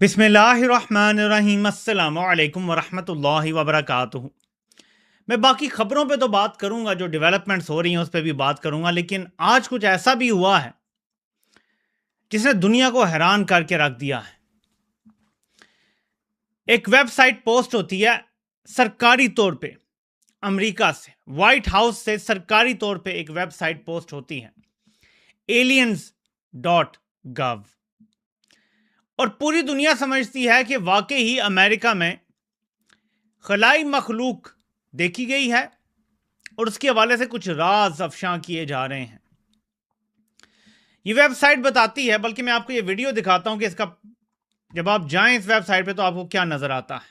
بسم اللہ الرحمن الرحیم۔ السلام علیکم ورحمۃ اللہ وبرکاتہ۔ میں باقی خبروں پہ تو بات کروں گا، جو ڈیولپمنٹس ہو رہی ہیں اس پہ بھی بات کروں گا، لیکن آج کچھ ایسا بھی ہوا ہے جس نے دنیا کو حیران کر کے رکھ دیا ہے۔ ایک ویب سائٹ پوسٹ ہوتی ہے سرکاری طور پہ، امریکہ سے، وائٹ ہاؤس سے سرکاری طور پہ ایک ویب سائٹ پوسٹ ہوتی ہے aliens.gov، اور پوری دنیا سمجھتی ہے کہ واقعی ہی امریکہ میں خلائی مخلوق دیکھی گئی ہے اور اس کے حوالے سے کچھ راز افشاں کیے جا رہے ہیں۔ یہ ویب سائٹ بتاتی ہے، بلکہ میں آپ کو یہ ویڈیو دکھاتا ہوں کہ اس کا جب آپ جائیں اس ویب سائٹ پہ تو آپ کو کیا نظر آتا ہے۔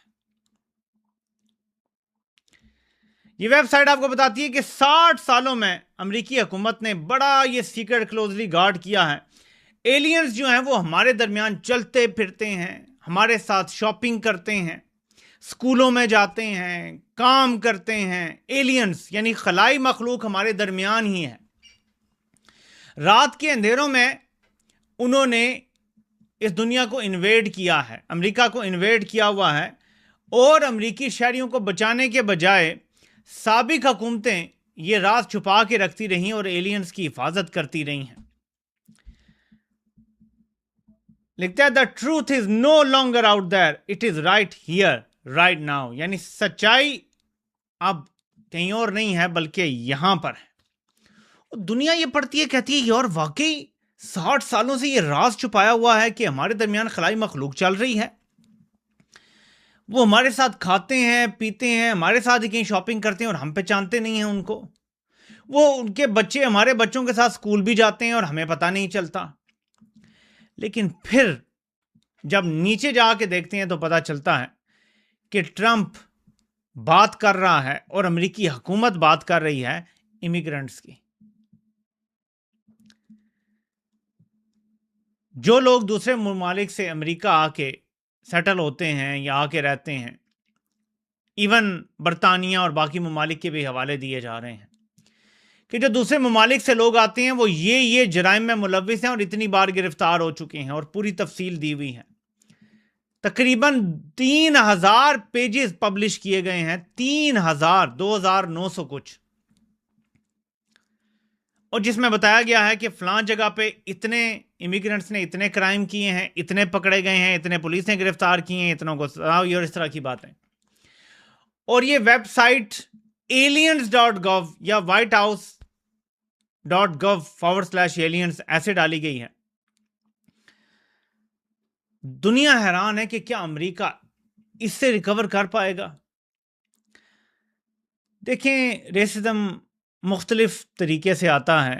یہ ویب سائٹ آپ کو بتاتی ہے کہ 60 سالوں میں امریکی حکومت نے بڑا یہ سیکرٹ کلوزلی گارڈ کیا ہے۔ ایلینز جو ہیں وہ ہمارے درمیان چلتے پھرتے ہیں، ہمارے ساتھ شاپنگ کرتے ہیں، اسکولوں میں جاتے ہیں، کام کرتے ہیں۔ ایلینز یعنی خلائی مخلوق ہمارے درمیان ہی ہے۔ رات کے اندھیروں میں انہوں نے اس دنیا کو انویڈ کیا ہے، امریکہ کو انویڈ کیا ہوا ہے، اور امریکی شہریوں کو بچانے کے بجائے سابق حکومتیں یہ راز چھپا کے رکھتی رہیں اور ایلینز کی حفاظت کرتی رہی ہیں۔ لکھتا ہے the truth is no longer out there, it is right here, right now، یعنی سچائی اب کہیں اور نہیں ہے بلکہ یہاں پر ہے۔ دنیا یہ پڑھتی ہے، کہتی ہے یار واقعی 60 سالوں سے یہ راز چھپایا ہوا ہے کہ ہمارے درمیان خلائی مخلوق چل رہی ہے، وہ ہمارے ساتھ کھاتے ہیں پیتے ہیں، ہمارے ساتھ ہی کہیں شاپنگ کرتے ہیں اور ہم پہچانتے نہیں ہیں ان کو، وہ ان کے بچے ہمارے بچوں کے ساتھ اسکول بھی جاتے ہیں اور ہمیں پتہ نہیں چلتا۔ لیکن پھر جب نیچے جا کے دیکھتے ہیں تو پتہ چلتا ہے کہ ٹرمپ بات کر رہا ہے اور امریکی حکومت بات کر رہی ہے امیگرنٹس کی۔ جو لوگ دوسرے ممالک سے امریکہ آ کے سیٹل ہوتے ہیں یا آ کے رہتے ہیں، ایون برطانیہ اور باقی ممالک کے بھی حوالے دیے جا رہے ہیں کہ جو دوسرے ممالک سے لوگ آتے ہیں وہ یہ جرائم میں ملوث ہیں اور اتنی بار گرفتار ہو چکے ہیں، اور پوری تفصیل دی ہوئی ہے۔ تقریباً 3000 پیجز پبلش کیے گئے ہیں، 2900 کچھ، اور جس میں بتایا گیا ہے کہ فلاں جگہ پہ اتنے امیگرنٹس نے اتنے کرائم کیے ہیں، اتنے پکڑے گئے ہیں، اتنے پولیس نے گرفتار کیے ہیں، اتنوں کو سزا ہوئی، اور اس طرح کی باتیں۔ اور یہ ویب سائٹ aliens.gov یا whitehouse.gov/aliens ایسے ڈالی گئی ہے۔ دنیا حیران ہے کہ کیا امریکہ اس سے ریکور کر پائے گا؟ دیکھیں، ریسزم مختلف طریقے سے آتا ہے،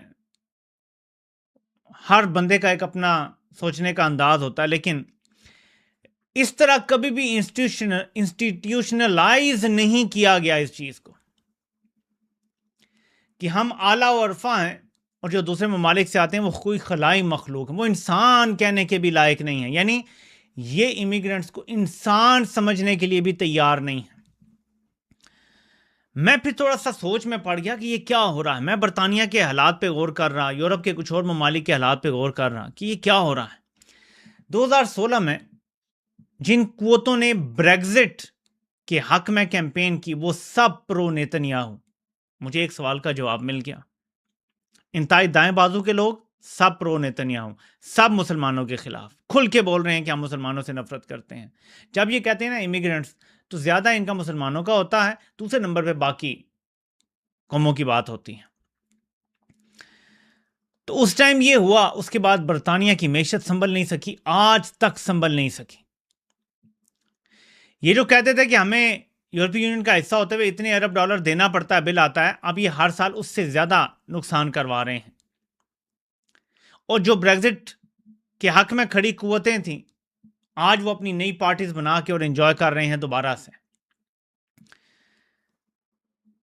ہر بندے کا ایک اپنا سوچنے کا انداز ہوتا ہے، لیکن اس طرح کبھی بھی انسٹیٹیوشنلائز نہیں کیا گیا اس چیز کو کہ ہم اعلیٰ و عرفہ ہیں اور جو دوسرے ممالک سے آتے ہیں وہ کوئی خلائی مخلوق ہیں، وہ انسان کہنے کے بھی لائق نہیں ہیں، یعنی یہ امیگرنٹس کو انسان سمجھنے کے لیے بھی تیار نہیں ہیں۔ میں پھر تھوڑا سا سوچ میں پڑ گیا کہ یہ کیا ہو رہا ہے۔ میں برطانیہ کے حالات پہ غور کر رہا، یورپ کے کچھ اور ممالک کے حالات پہ غور کر رہا کہ یہ کیا ہو رہا ہے۔ 2016 میں جن قوتوں نے بریگزٹ کے حق میں کیمپین کی وہ سب پرو نیتنیاہو۔ مجھے ایک سوال کا جواب مل گیا، انتہائی دائیں بازو کے لوگ سب پرو نیتنیاہو، سب مسلمانوں کے خلاف کھل کے بول رہے ہیں کہ ہم مسلمانوں سے نفرت کرتے ہیں۔ جب یہ کہتے ہیں نا امیگرنٹس، تو زیادہ ان کا مسلمانوں کا ہوتا ہے، دوسرے نمبر پہ باقی قوموں کی بات ہوتی ہے۔ تو اس ٹائم یہ ہوا، اس کے بعد برطانیہ کی معیشت سنبھل نہیں سکی، آج تک سنبھل نہیں سکی۔ یہ جو کہتے تھے کہ ہمیں یورپی یونین کا حصہ ہوتے ہوئے اتنے ارب ڈالر دینا پڑتا ہے، بل آتا ہے، اب یہ ہر سال اس سے زیادہ نقصان کروا رہے ہیں۔ اور جو بریگزٹ کے حق میں کھڑی قوتیں تھیں، آج وہ اپنی نئی پارٹیز بنا کے اور انجوائے کر رہے ہیں دوبارہ سے۔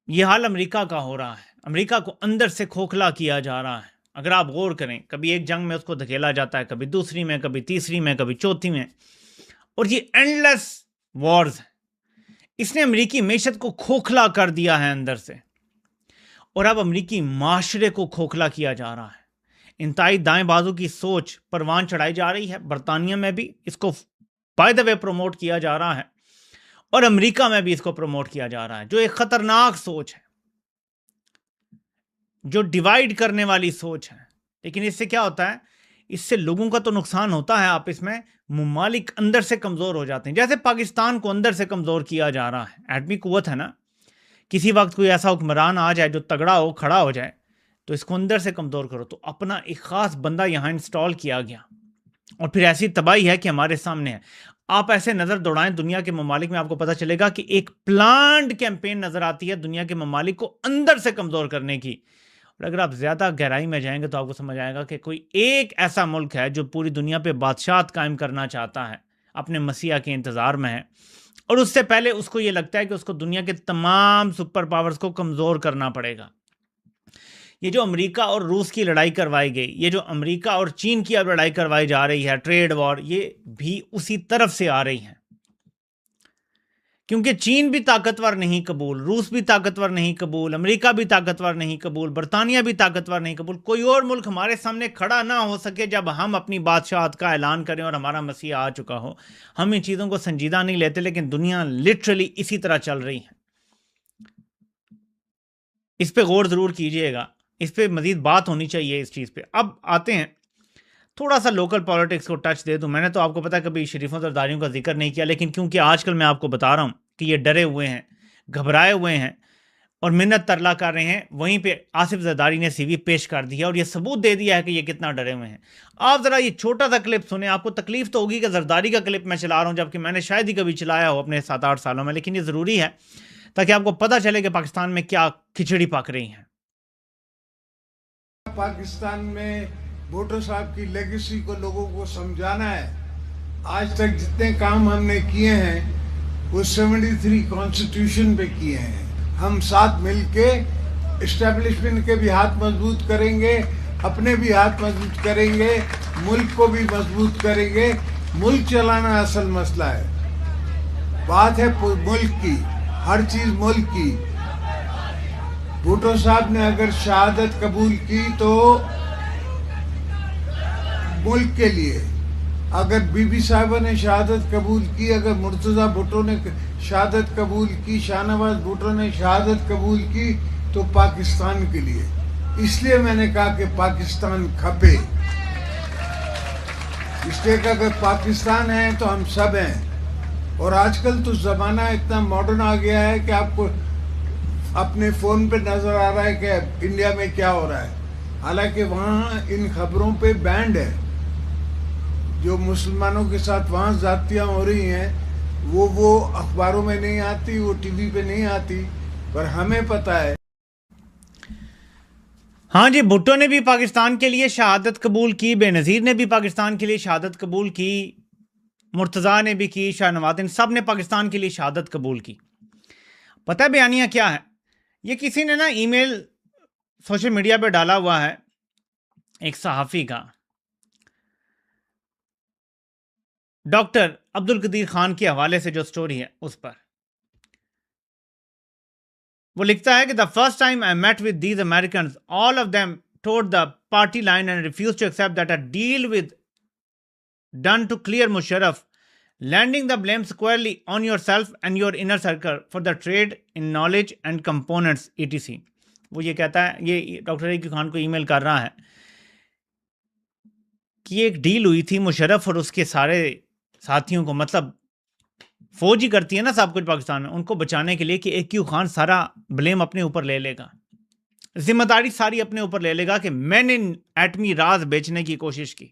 یہ حال امریکہ کا ہو رہا ہے، امریکہ کو اندر سے کھوکھلا کیا جا رہا ہے۔ اگر آپ غور کریں، کبھی ایک جنگ میں اس کو دھکیلا جاتا ہے، کبھی دوسری میں، کبھی تیسری میں، کبھی چوتھی میں، اور یہ اینڈلیس وارز ہیں۔ اس نے امریکی معیشت کو کھوکھلا کر دیا ہے اندر سے، اور اب امریکی معاشرے کو کھوکھلا کیا جا رہا ہے۔ انتہائی دائیں بازو کی سوچ پروان چڑھائی جا رہی ہے، برطانیہ میں بھی اس کو بائی دا وے پروموٹ کیا جا رہا ہے، اور امریکہ میں بھی اس کو پروموٹ کیا جا رہا ہے، جو ایک خطرناک سوچ ہے، جو ڈیوائیڈ کرنے والی سوچ ہے۔ لیکن اس سے کیا ہوتا ہے؟ اس سے لوگوں کا تو نقصان ہوتا ہے، آپس میں ممالک اندر سے کمزور ہو جاتے ہیں۔ جیسے پاکستان کو اندر سے کمزور کیا جا رہا ہے، ایٹمی قوت ہے نا، کسی وقت کوئی ایسا حکمران آ جائے جو تگڑا ہو، کھڑا ہو جائے، تو اس کو اندر سے کمزور کرو۔ تو اپنا ایک خاص بندہ یہاں انسٹال کیا گیا، اور پھر ایسی تباہی ہے کہ ہمارے سامنے ہے۔ آپ ایسے نظر دوڑائیں دنیا کے ممالک میں، آپ کو پتہ چلے گا کہ ایک پلانڈ کیمپین نظر آتی ہے دنیا کے ممالک کو اندر سے کمزور کرنے کی۔ اور اگر آپ زیادہ گہرائی میں جائیں گے تو آپ کو سمجھ آئے گا کہ کوئی ایک ایسا ملک ہے جو پوری دنیا پہ بادشاہت قائم کرنا چاہتا ہے، اپنے مسیح کے انتظار میں ہے، اور اس سے پہلے اس کو یہ لگتا ہے کہ اس کو دنیا کے تمام سپر پاورز کو کمزور کرنا پڑے گا۔ یہ جو امریکہ اور روس کی لڑائی کروائی گئی، یہ جو امریکہ اور چین کی اب لڑائی کروائی جا رہی ہے، ٹریڈ وار، یہ بھی اسی طرف سے آ رہی ہیں، کیونکہ چین بھی طاقتور نہیں قبول، روس بھی طاقتور نہیں قبول، امریکہ بھی طاقتور نہیں قبول، برطانیہ بھی طاقتور نہیں قبول۔ کوئی اور ملک ہمارے سامنے کھڑا نہ ہو سکے جب ہم اپنی بادشاہت کا اعلان کریں اور ہمارا مسیح آ چکا ہو۔ ہم ان چیزوں کو سنجیدہ نہیں لیتے، لیکن دنیا لٹرلی اسی طرح چل رہی ہے۔ اس پہ غور ضرور کیجئے گا، اس پہ مزید بات ہونی چاہیے اس چیز پہ۔ اب آتے ہیں تھوڑا سا لوکل پالیٹکس کو ٹچ دے دوں۔ میں نے تو آپ کو پتا کبھی شریفوں زرداریوں کا ذکر نہیں کیا، لیکن کیونکہ آج کل میں آپ کو بتا رہا ہوں کہ یہ ڈرے ہوئے ہیں، گھبرائے ہوئے ہیں اور منت ترلا کر رہے ہیں، وہیں پہ آصف زرداری نے سی وی پیش کر دیا اور یہ ثبوت دے دیا ہے کہ یہ کتنا ڈرے ہوئے ہیں۔ آپ ذرا یہ چھوٹا سا کلپ سنیں، آپ کو تکلیف تو ہوگی کہ زرداری کا کلپ میں چلا رہا ہوں، جبکہ میں نے شاید ہی کبھی چلایا ہو اپنے 7-8 سالوں میں، لیکن یہ ضروری ہے تاکہ آپ کو پتہ چلے کہ پاکستان میں کیا کھچڑی پک رہی ہیں۔ پاکستان میں بھٹو صاحب کی لیگیسی کو لوگوں کو سمجھانا ہے۔ آج تک جتنے کام ہم نے کیے ہیں وہ 73 کانسٹیٹیوشن پہ کیے ہیں۔ ہم ساتھ مل کے اسٹیبلشمنٹ کے بھی ہاتھ مضبوط کریں گے، اپنے بھی ہاتھ مضبوط کریں گے، ملک کو بھی مضبوط کریں گے۔ ملک چلانا اصل مسئلہ ہے، بات ہے ملک کی، ہر چیز ملک کی۔ بھٹو صاحب نے اگر شہادت قبول کی تو ملک کے لیے، اگر بی بی صاحبہ نے شہادت قبول کی، اگر مرتضیٰ بھٹو نے شہادت قبول کی، شاہ نواز بھٹو نے شہادت قبول کی، تو پاکستان کے لیے۔ اس لیے میں نے کہا کہ پاکستان کھپے، اس لیے کہ اگر پاکستان ہے تو ہم سب ہیں۔ اور آج کل تو زمانہ اتنا ماڈرن آ گیا ہے کہ آپ کو اپنے فون پہ نظر آ رہا ہے کہ انڈیا میں کیا ہو رہا ہے، حالانکہ وہاں ان خبروں پہ بینڈ ہے۔ جو مسلمانوں کے ساتھ وہاں زیادتیاں ہو رہی ہیں وہ اخباروں میں نہیں آتی، وہ ٹی وی پہ نہیں آتی، پر ہمیں پتہ ہے۔ ہاں جی، بھٹو نے بھی پاکستان کے لیے شہادت قبول کی، بے نظیر نے بھی پاکستان کے لیے شہادت قبول کی، مرتضیٰ نے بھی کی، شاہ نواز نے، سب نے پاکستان کے لیے شہادت قبول کی۔ پتہ ہے بیانیہ کیا ہے؟ یہ کسی نے نا ای میل سوشل میڈیا پہ ڈالا ہوا ہے، ایک صحافی کا، ڈاکٹر عبد القدیر خان کے حوالے سے جو سٹوری ہے اس پر وہ لکھتا ہے کہ the first time I met with these Americans, all of them toward the party line and refused to accept that a deal with done to clear Musharraf, landing the blame squarely on yourself and your inner circle for the trade in knowledge and components etc۔ وہ یہ کہتا ہے، یہ doctor عبد خان کو ای میل کر رہا ہے کہ یہ ایک ڈیل ہوئی تھی مشرف اور اس کے سارے ساتھیوں کو، مطلب فوج ہی کرتی ہے نا سب کچھ پاکستان میں، ان کو بچانے کے لیے کہ اے کیو خان سارا بلیم اپنے اوپر لے لے گا، ذمہ داری ساری اپنے اوپر لے لے گا کہ میں نے ایٹمی راز بیچنے کی کوشش کی۔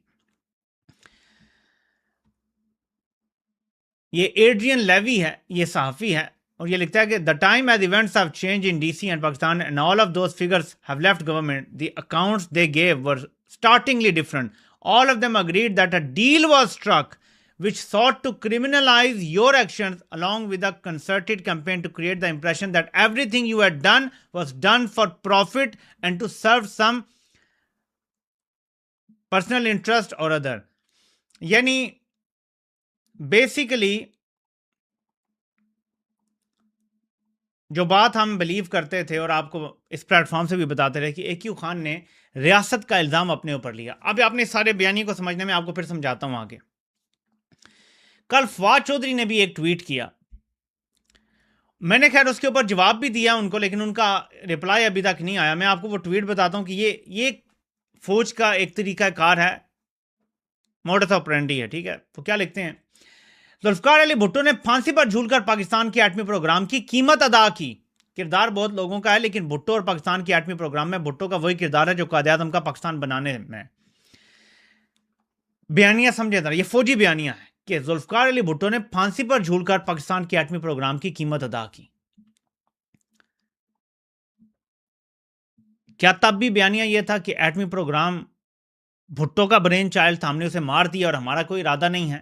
یہ ایڈرین لیوی ہے، یہ صحافی ہے، اور یہ لکھتا ہے کہ the time as events have changed in DC and Pakistan and all of those figures have left government, the accounts they gave were startlingly different. All of them agreed that a deal was struck which sought to criminalize your actions along with a concerted campaign to create the impression that everything you had done was done for profit and to serve some personal interest or other۔ یعنی basically جو بات ہم blue کرتے تھے اور آپ کو اس plate form سے بھی بتاتے رہے کہ اے کیو خان نے ریاست کا الزام اپنے اوپر لیا۔ اب آپ نے سارے بیانی کو سمجھنے میں آپ کو پھر سمجھاتا ہوں آگے۔ کل فواد چودھری نے بھی ایک ٹویٹ کیا، میں نے خیر اس کے اوپر جواب بھی دیا ان کو، لیکن ان کا رپلائی ابھی تک نہیں آیا. میں آپ کو وہ ٹویٹ بتاتا ہوں کہ یہ فوج کا ایک طریقہ کار ہے، موڈس آپرینڈی ہے. ٹھیک ہے، تو کیا لکھتے ہیں؟ ذوالفقار علی بھٹو نے پھانسی پر جھول کر پاکستان کے ایٹمی پروگرام کی قیمت ادا کی. کردار بہت لوگوں کا ہے، لیکن بھٹو اور پاکستان کے ایٹمی پروگرام میں بھٹو کا وہی کردار ہے جو قائد اعظم کا پاکستان بنانے میں. بیانیہ سمجھے ذرا، یہ فوجی بیانیہ ہے کہ ذوالفقار علی بھٹو نے پھانسی پر جھول کر پاکستان کے ایٹمی پروگرام کی قیمت ادا کی. کیا تب بھی بیانیہ یہ تھا کہ ایٹمی پروگرام بھٹو کا برین چائلڈ تھا، ہم نے اسے مار دیا اور ہمارا کوئی ارادہ نہیں ہے،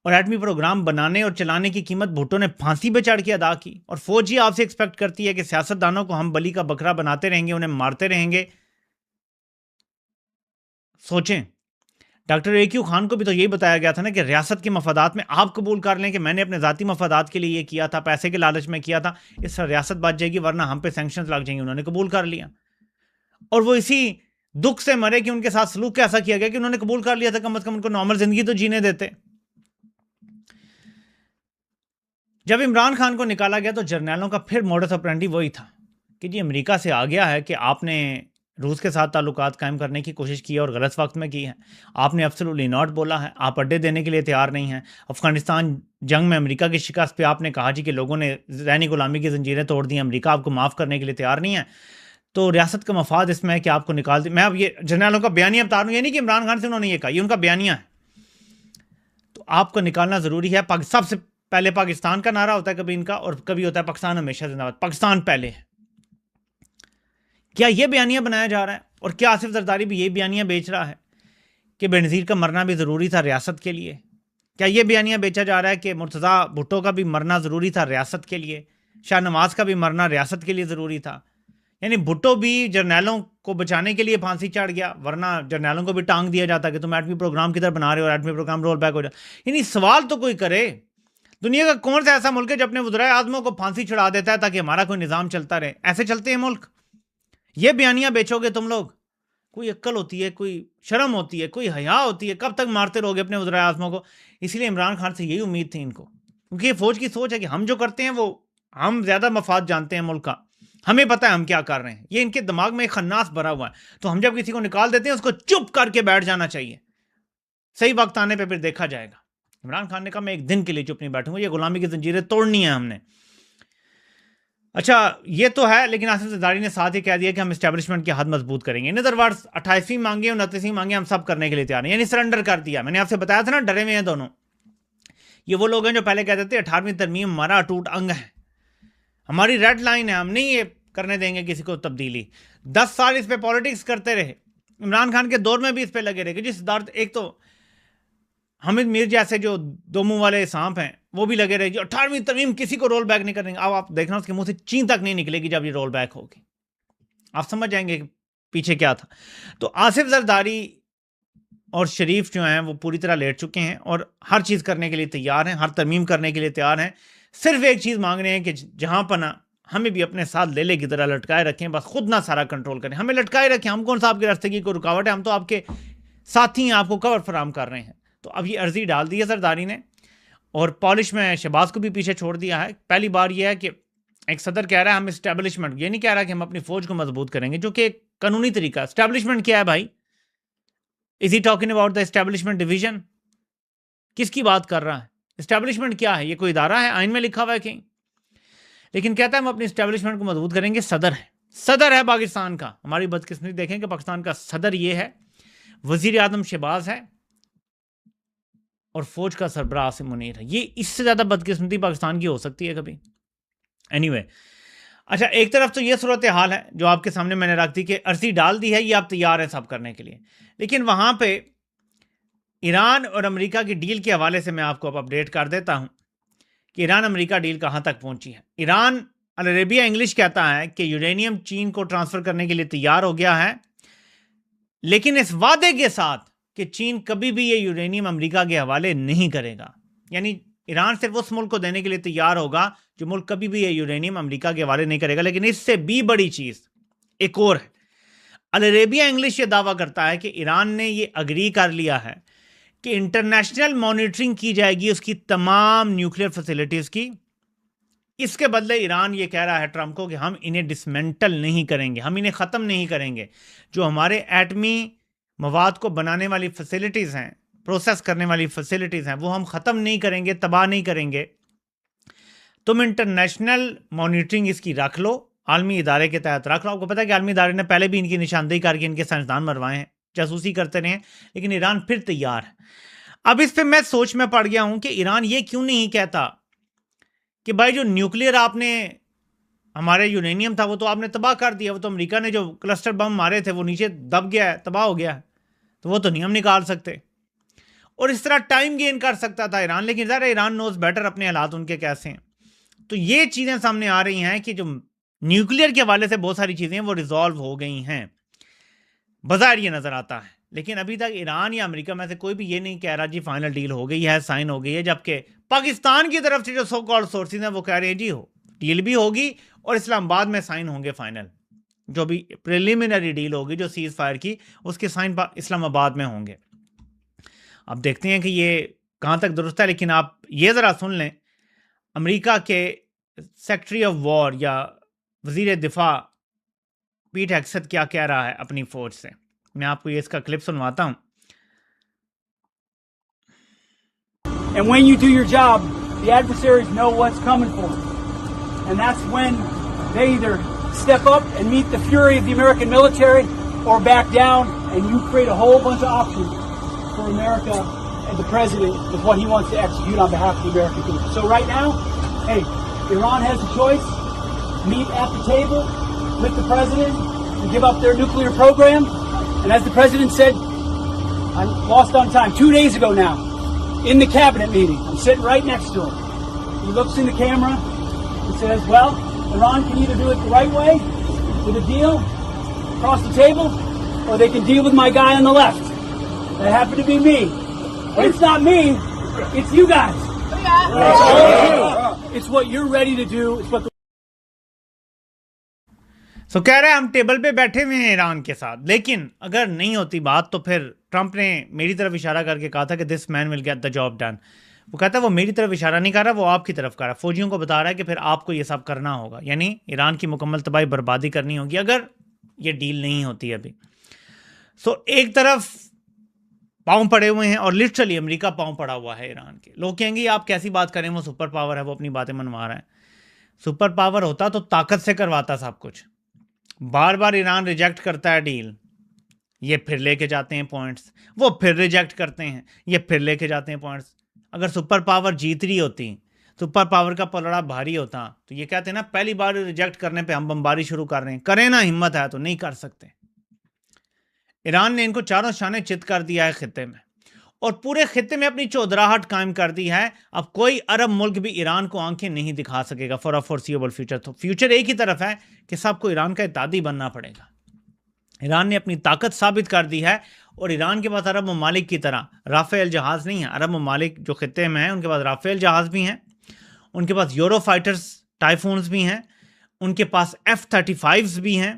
اور ایٹمی پروگرام بنانے اور چلانے کی قیمت بھٹو نے پھانسی پہ چڑھ کے ادا کی؟ اور فوج ہی آپ سے ایکسپیکٹ کرتی ہے کہ سیاستدانوں کو ہم بلی کا بکرا بناتے رہیں گے، انہیں مارتے رہیں گے؟ سوچیں، ڈاکٹر اے کیو خان کو بھی تو یہی بتایا گیا تھا نا کہ ریاست کے مفادات میں آپ قبول کر لیں کہ میں نے اپنے ذاتی مفادات کے لیے یہ کیا تھا، پیسے کے لالچ میں کیا تھا، اس سے ریاست بچ جائے گی ورنہ ہم پہ سینکشنز لگ جائیں گے. انہوں نے قبول کر لیا، اور وہ اسی دکھ سے مرے کہ ان کے ساتھ سلوک کیسا کیا گیا کہ انہوں نے قبول کر لیا تھا. کم از کم ان کو نارمل زندگی تو جینے دیتے. جب عمران خان کو نکالا گیا تو جرنیلوں کا پھر موڈس آپرینڈی وہی تھا کہ جی امریکہ سے آ گیا ہے کہ آپ نے روس کے ساتھ تعلقات قائم کرنے کی کوشش کی ہے اور غلط وقت میں کی ہے. آپ نے ایبسولوٹلی ناٹ بولا ہے، آپ اڈے دینے کے لیے تیار نہیں ہیں. افغانستان جنگ میں امریکہ کی شکست پہ آپ نے کہا جی کہ لوگوں نے ذہنی غلامی کی زنجیریں توڑ دی ہیں، امریکہ آپ کو معاف کرنے کے لیے تیار نہیں ہے. تو ریاست کا مفاد اس میں ہے کہ آپ کو نکال دیں. میں اب یہ جرنیلوں کا بیانیہ بتا رہا ہوں، یہ نہیں کہ عمران خان سے انہوں نے یہ کہا، یہ ان کا بیانیہ ہے. تو آپ کو نکالنا ضروری ہے. سب سے پہلے پاکستان کا نعرہ ہوتا ہے کبھی ان کا، اور کبھی ہوتا ہے پاکستان ہمیشہ زندہ باد، پاکستان پہلے ہے. کیا یہ بیانیہ بنایا جا رہا ہے؟ اور کیا آصف زرداری بھی یہ بیانیہ بیچ رہا ہے کہ بینظیر کا مرنا بھی ضروری تھا ریاست کے لیے؟ کیا یہ بیانیہ بیچا جا رہا ہے کہ مرتضیٰ بھٹو کا بھی مرنا ضروری تھا ریاست کے لیے، شاہ نواز کا بھی مرنا ریاست کے لیے ضروری تھا؟ یعنی بھٹو بھی جرنیلوں کو بچانے کے لیے پھانسی چڑھ گیا، ورنہ جرنیلوں کو بھی ٹانگ دیا جاتا کہ تم ایٹمی پروگرام کدھر بنا رہے ہو اور ایٹمی پروگرام رول بیک ہو جائے. یعنی سوال تو کوئی کرے، دنیا کا کون سا ایسا ملک ہے جو اپنے وزرائے اعظموں کو پھانسی چڑھا دیتا ہے تاکہ ہمارا کوئی نظام چلتا رہے؟ ایسے چلتے ہیں ملک؟ یہ بیانیہ بیچو گے تم لوگ؟ کوئی عقل ہوتی ہے، کوئی شرم ہوتی ہے، کوئی حیا ہوتی ہے؟ کب تک مارتے رہو گے اپنے وزرائے اعظموں کو؟ اس لیے عمران خان سے یہی امید تھی ان کو، کیونکہ یہ فوج کی سوچ ہے کہ ہم جو کرتے ہیں وہ ہم زیادہ مفاد جانتے ہیں ملک کا، ہمیں پتہ ہے ہم کیا کر رہے ہیں. یہ ان کے دماغ میں ایک خناس بھرا ہوا ہے. تو ہم جب کسی کو نکال دیتے ہیں اس کو چپ کر کے بیٹھ جانا چاہیے، صحیح وقت آنے پہ پھر دیکھا جائے گا. عمران خان نے کہا میں ایک دن کے لیے چپ نہیں بیٹھوں گا، یہ غلامی کی زنجیریں توڑنی ہیں ہم نے. اچھا یہ تو ہے، لیکن آصف زرداری نے ساتھ ہی کہہ دیا کہ ہم اسٹیبلشمنٹ کی حد مضبوط کریں گے. ان ادر ورڈز 28ویں مانگیں 29ویں مانگیں ہم سب کرنے کے لیے تیار ہیں، یعنی سرنڈر کر دیا. میں نے آپ سے بتایا تھا نا ڈرے ہوئے ہیں دونوں. یہ وہ لوگ ہیں جو پہلے کہتے تھے 18ویں ترمیم ہمارا اٹوٹ انگ ہے، ہماری ریڈ لائن ہے، ہم نہیں یہ کرنے دیں گے کسی کو تبدیلی. 10 سال اس پہ پالیٹکس کرتے رہے. عمران خان کے دور میں بھی اس پہ لگے رہے کہ جس دار ایک تو حامد میر جیسے جو دو منہ والے سانپ ہیں وہ بھی لگے رہے جو 18ویں ترمیم کسی کو رول بیک نہیں کریں گے. اب آپ دیکھنا اس کے منہ سے چین تک نہیں نکلے گی جب یہ رول بیک ہوگی، آپ سمجھ جائیں گے کہ پیچھے کیا تھا. تو آصف زرداری اور شریف جو ہیں وہ پوری طرح لیٹ چکے ہیں اور ہر چیز کرنے کے لیے تیار ہیں، ہر ترمیم کرنے کے لیے تیار ہیں. صرف ایک چیز مانگ رہے ہیں کہ جہاں پنا ہمیں بھی اپنے ساتھ لے لے کی طرح لٹکائے رکھیں، بس خود نہ سارا کنٹرول کریں، ہمیں لٹکائے رکھیں. ہم کون سا آپ کے راستے کی کوئی رکاوٹ ہے؟ ہم تو آپ کے ساتھی ہیں، آپ کو کور فراہم کر رہے ہیں. تو اب یہ عرضی ڈال دی ہے زرداری نے، اور پالش میں شہباز کو بھی پیچھے چھوڑ دیا ہے. پہلی بار یہ ہے کہ ایک صدر کہہ رہا ہے ہم اسٹیبلشمنٹ، یہ نہیں کہہ رہا کہ ہم اپنی فوج کو مضبوط کریں گے، جو کہ ایک قانونی طریقہ. اسٹیبلشمنٹ کیا ہے بھائی؟ Is he talking about the establishment division? کس کی بات کر رہا ہے؟ اسٹیبلشمنٹ کیا ہے؟ یہ کوئی ادارہ ہے؟ آئین میں لکھا ہوا ہے کہیں؟ لیکن کہتا ہے ہم اپنی اسٹیبلشمنٹ کو مضبوط کریں گے. صدر ہے پاکستان کا. ہماری بدقسمتی دیکھیں کہ پاکستان کا صدر یہ ہے، وزیر اعظم شہباز ہے اور فوج کا سربراہ عاصم منیر ہے. یہ اس سے زیادہ بدقسمتی پاکستان کی ہو سکتی ہے کبھی؟ اینی اچھا ایک طرف تو یہ صورتحال ہے جو آپ کے سامنے میں نے رکھ دی کہ عرضی ڈال دی ہے، یہ آپ تیار ہیں سب کرنے کے لیے. لیکن وہاں پہ ایران اور امریکہ کی ڈیل کے حوالے سے میں آپ کو اب اپڈیٹ کر دیتا ہوں کہ ایران امریکہ ڈیل کہاں تک پہنچی ہے. ایران العربیہ انگلش کہتا ہے کہ یورینیم چین کو ٹرانسفر کرنے کے لیے تیار ہو گیا ہے، لیکن اس وعدے کے ساتھ کہ چین کبھی بھی یہ یورینیم امریکہ کے حوالے نہیں کرے گا. یعنی ایران صرف اس ملک کو دینے کے لیے تیار ہوگا جو ملک کبھی بھی یہ یورینیم امریکہ کے حوالے نہیں کرے گا. لیکن اس سے بھی بڑی چیز ایک اور ہے. العربیہ انگلش یہ دعویٰ کرتا ہے کہ ایران نے یہ اگری کر لیا ہے کہ انٹرنیشنل مانیٹرنگ کی جائے گی اس کی تمام نیوکلیئر فیسلٹیز کی. اس کے بدلے ایران یہ کہہ رہا ہے ٹرمپ کو کہ ہم انہیں ڈسمنٹل نہیں کریں گے, ہم انہیں ختم نہیں کریں گے. جو ہمارے ایٹمی مواد کو بنانے والی فیسلٹیز ہیں, پروسیس کرنے والی فیسلٹیز ہیں, وہ ہم ختم نہیں کریں گے, تباہ نہیں کریں گے. تم انٹرنیشنل مانیٹرنگ اس کی رکھ لو, عالمی ادارے کے تحت رکھ لو. آپ کو پتا ہے کہ عالمی ادارے نے پہلے بھی ان کی نشاندہی کر کے ان کے سائنسدان مروائے ہیں, جاسوسی کرتے رہے, لیکن ایران پھر تیار ہے. اب اس پہ میں سوچ میں پڑ گیا ہوں کہ ایران یہ کیوں نہیں کہتا کہ بھائی جو نیوکلیئر آپ نے, ہمارے یورینیم تھا وہ تو آپ نے تباہ کر دیا, وہ تو امریکہ نے جو کلسٹر بم مارے تھے وہ نیچے دب گیا ہے, تباہ ہو گیا ہے, تو وہ تو نہیں ہم نکال سکتے. اور اس طرح ٹائم گین کر سکتا تھا ایران, لیکن ظاہر ایران نوز بیٹر اپنے حالات ان کے کیسے ہیں. تو یہ چیزیں سامنے آ رہی ہیں کہ جو نیوکلیئر کے حوالے سے بہت ساری چیزیں وہ ریزالو ہو گئی ہیں, بظاہر یہ نظر آتا ہے. لیکن ابھی تک ایران یا امریکہ میں سے کوئی بھی یہ نہیں کہہ رہا جی فائنل ڈیل ہو گئی ہے, سائن ہو گئی ہے, جبکہ پاکستان کی طرف سے جو سو کالڈ سورسز ہیں وہ کہہ رہے ہیں جی ڈیل بھی ہوگی اور اسلام آباد میں سائن ہوں گے. فائنل جو بھی پریلیمنری ڈیل ہوگی جو سیز فائر کی, اس کے سائن اسلام آباد میں ہوں گے. اب دیکھتے ہیں کہ یہ کہاں تک درست ہے. لیکن آپ یہ ذرا سن لیں, امریکہ کے سیکٹری آف وار یا وزیر دفاع پیٹ ہیگسیت کیا کہہ رہا ہے اپنی فوج سے. میں آپ کو یہ اس کا کلپ سنواتا ہوں. And when you do your job, the adversaries know what's coming for them. And that's when they either step up and meet the fury of the American military or back down, and you create a whole bunch of options for America and the president with what he wants to execute on behalf of the American people. So right now, hey, Iran has a choice. Meet at the table with the president and give up their nuclear program. And as the president said, I lost on time, 2 days ago now, in the cabinet meeting, I'm sitting right next to him. He looks in the camera and says, well, Iran can either do it the right way, with a deal across the table, or they can deal with my guy on the left. That happened to be me. But it's not me, it's you guys. It's all you. It's what you're ready to do. It's what the کہہ رہے ہیں ہم table پہ بیٹھے ہوئے ہیں ایران کے ساتھ, لیکن اگر نہیں ہوتی بات تو پھر ٹرمپ نے میری طرف اشارہ کر کے کہا تھا کہ this man will get the job done. وہ کہتا ہے وہ میری طرف اشارہ نہیں کر رہا, وہ آپ کی طرف کر رہا ہے. فوجیوں کو بتا رہا ہے کہ پھر آپ کو یہ سب کرنا ہوگا, یعنی ایران کی مکمل تباہی بربادی کرنی ہوگی اگر یہ ڈیل نہیں ہوتی ابھی. ایک طرف پاؤں پڑے ہوئے ہیں اور لٹرلی امریکہ پاؤں پڑا ہوا ہے ایران کے. لوگ کہیں گے آپ کیسی بات کریں, وہ سپر پاور ہے, وہ اپنی باتیں منوا رہا ہے. سپر پاور ہوتا تو طاقت سے کرواتا سب کچھ. بار بار ایران ریجیکٹ کرتا ہے ڈیل, یہ پھر لے کے جاتے ہیں پوائنٹس, وہ پھر ریجیکٹ کرتے ہیں, یہ پھر لے کے جاتے ہیں پوائنٹس. اگر سپر پاور جیت رہی ہوتی, سپر پاور کا پلڑا بھاری ہوتا, تو یہ کہتے ہیں نا پہلی بار ریجیکٹ کرنے پہ ہم بمباری شروع کر رہے ہیں, کریں نا, ہمت ہے تو نہیں کر سکتے. ایران نے ان کو چاروں شانے چت کر دیا ہے خطے میں, اور پورے خطے میں اپنی چودراہٹ قائم کر دی ہے. اب کوئی عرب ملک بھی ایران کو آنکھیں نہیں دکھا سکے گا فار اے فورسیبل فیوچر. تو فیوچر ایک ہی طرف ہے کہ سب کو ایران کا اتحادی بننا پڑے گا. ایران نے اپنی طاقت ثابت کر دی ہے, اور ایران کے پاس عرب ممالک کی طرح رافیل جہاز نہیں ہے. عرب ممالک جو خطے میں ہیں ان کے پاس رافیل جہاز بھی ہیں, ان کے پاس یورو فائٹرز ٹائفونز بھی ہیں, ان کے پاس F-35s بھی ہیں.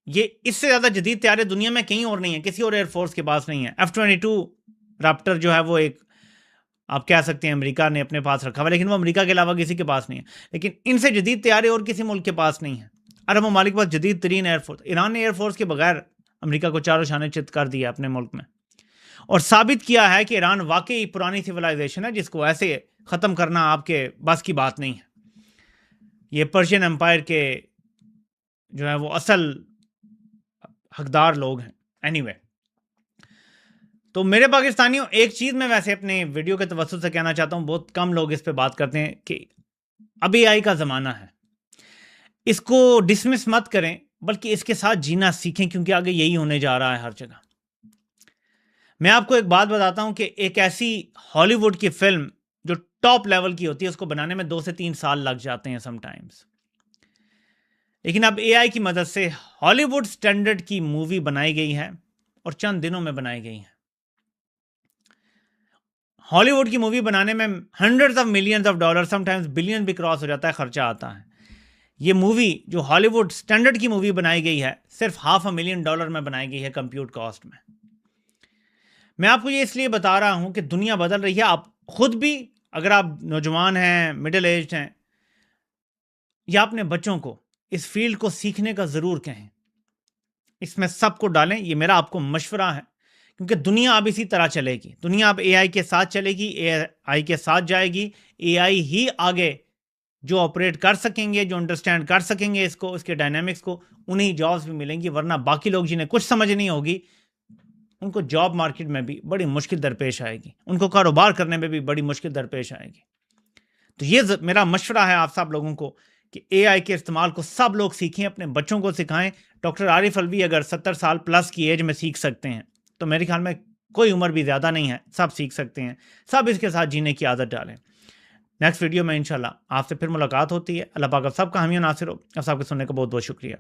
یہ اس سے زیادہ جدید طیارے دنیا میں کہیں اور نہیں ہیں, کسی اور ایئر فورس کے پاس نہیں ہے. F-22 رپٹر جو ہے وہ ایک آپ کہہ سکتے ہیں امریکہ نے اپنے پاس رکھا ہوا, لیکن وہ امریکہ کے علاوہ کسی کے پاس نہیں ہے. لیکن ان سے جدید طیارے اور کسی ملک کے پاس نہیں ہیں. عرب ممالک کے پاس جدید ترین ایئر فورس. ایران نے ایئر فورس کے بغیر امریکہ کو چاروں شانے چت کر دیا اپنے ملک میں, اور ثابت کیا ہے کہ ایران واقعی پرانی سویلائزیشن ہے جس کو ایسے ختم کرنا آپ کے بس کی بات نہیں ہے. یہ پرشین امپائر کے جو ہے وہ اصل حقدار لوگ ہیں. اینی وے, تو میرے پاکستانیوں ایک چیز میں ویسے اپنے ویڈیو کے توسط سے کہنا چاہتا ہوں, بہت کم لوگ اس پہ بات کرتے ہیں کہ اب AI کا زمانہ ہے, اس کو ڈسمس مت کریں بلکہ اس کے ساتھ جینا سیکھیں, کیونکہ آگے یہی ہونے جا رہا ہے ہر جگہ. میں آپ کو ایک بات بتاتا ہوں کہ ایک ایسی ہالی ووڈ کی فلم جو ٹاپ لیول کی ہوتی ہے اس کو بنانے میں 2 سے 3 سال لگ جاتے ہیں سم ٹائمز, لیکن اب AI کی مدد سے ہالی ووڈ سٹینڈرڈ کی مووی بنائی گئی ہے اور چند دنوں میں بنائی گئی ہے. ہالی ووڈ کی مووی بنانے میں hundreds of millions of dollar, some times billion بھی کراس ہو جاتا ہے, خرچہ آتا ہے. یہ مووی جو ہالی ووڈ سٹینڈرڈ کی مووی بنائی گئی ہے صرف $500,000 میں بنائی گئی ہے کمپیوٹ کاسٹ میں. میں آپ کو یہ اس لیے بتا رہا ہوں کہ دنیا بدل رہی ہے. آپ خود بھی اگر آپ نوجوان ہیں, مڈل ایجڈ ہیں, یا اپنے بچوں کو اس فیلڈ کو سیکھنے کا ضرور کہیں, اس میں سب کو ڈالیں. یہ میرا آپ کو مشورہ ہے, کیونکہ دنیا اب اسی طرح چلے گی. دنیا اب اے آئی کے ساتھ چلے گی, اے آئی کے ساتھ جائے گی. اے آئی ہی آگے جو آپریٹ کر سکیں گے, جو انڈرسٹینڈ کر سکیں گے اس کو, اس کے ڈائنامکس کو, انہیں جابس بھی ملیں گی. ورنہ باقی لوگ جنہیں کچھ سمجھ نہیں ہوگی, ان کو جاب مارکیٹ میں بھی بڑی مشکل درپیش آئے گی, ان کو کاروبار کرنے میں بھی بڑی مشکل درپیش آئے گی. تو یہ میرا مشورہ ہے آپ سب لوگوں کو کہ اے آئی کے استعمال کو سب لوگ سیکھیں, اپنے بچوں کو سکھائیں. ڈاکٹر عارف الوی اگر 70 سال پلس کی ایج میں سیکھ سکتے ہیں تو میرے خیال میں کوئی عمر بھی زیادہ نہیں ہے, سب سیکھ سکتے ہیں. سب اس کے ساتھ جینے کی عادت ڈالیں. نیکسٹ ویڈیو میں انشاءاللہ آپ سے پھر ملاقات ہوتی ہے. اللہ پاک آپ سب کا حامی و ناصر ہو. آپ سب کو سننے کا بہت بہت شکریہ.